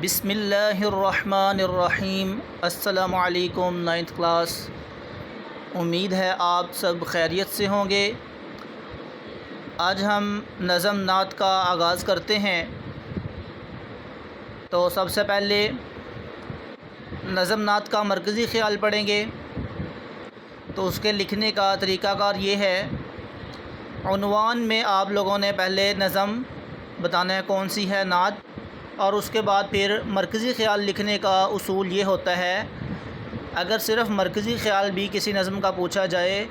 بسم اللہ الرحمن الرحیم۔ السلام علیکم 9th کلاس۔ امید ہے آپ سب خیریت سے ہوں گے۔ آج ہم نظم نعت کا آغاز کرتے ہیں۔ تو سب سے پہلے نظم نعت کا مرکزی خیال پڑھیں گے۔ تو اس کے لکھنے کا طریقہ کار یہ ہے، عنوان میں آپ لوگوں نے پہلے نظم بتانا ہے کون سی ہے نعت، اور اس کے بعد پھر مرکزی خیال لکھنے کا اصول یہ ہوتا ہے، اگر صرف مرکزی خیال بھی کسی نظم کا پوچھا جائے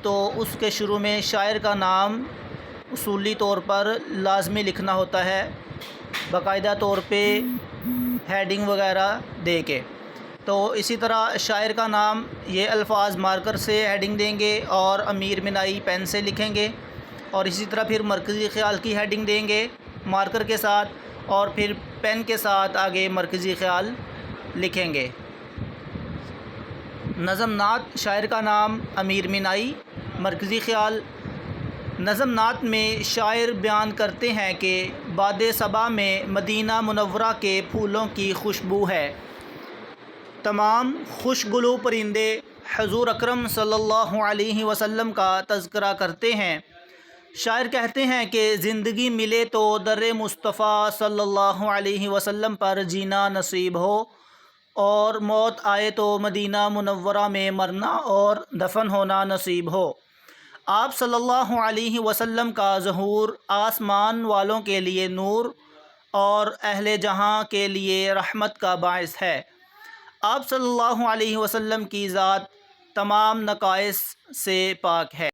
تو اس کے شروع میں شاعر کا نام اصولی طور پر لازمی لکھنا ہوتا ہے، باقاعدہ طور پہ ہیڈنگ وغیرہ دے کے۔ تو اسی طرح شاعر کا نام یہ الفاظ مارکر سے ہیڈنگ دیں گے اور امیر منائی پین سے لکھیں گے، اور اسی طرح پھر مرکزی خیال کی ہیڈنگ دیں گے مارکر کے ساتھ، اور پھر پین کے ساتھ آگے مرکزی خیال لکھیں گے۔ نظم نعت، شاعر کا نام امیر منائی، مرکزی خیال۔ نظم نعت میں شاعر بیان کرتے ہیں کہ باد صبا میں مدینہ منورہ کے پھولوں کی خوشبو ہے، تمام خوشگلو پرندے حضور اکرم صلی اللہ علیہ وسلم کا تذکرہ کرتے ہیں۔ شاعر کہتے ہیں کہ زندگی ملے تو در مصطفیٰ صلی اللہ علیہ وسلم پر جینا نصیب ہو، اور موت آئے تو مدینہ منورہ میں مرنا اور دفن ہونا نصیب ہو۔ آپ صلی اللہ علیہ وسلم کا ظہور آسمان والوں کے لیے نور اور اہل جہاں کے لیے رحمت کا باعث ہے۔ آپ صلی اللہ علیہ وسلم کی ذات تمام نقائص سے پاک ہے۔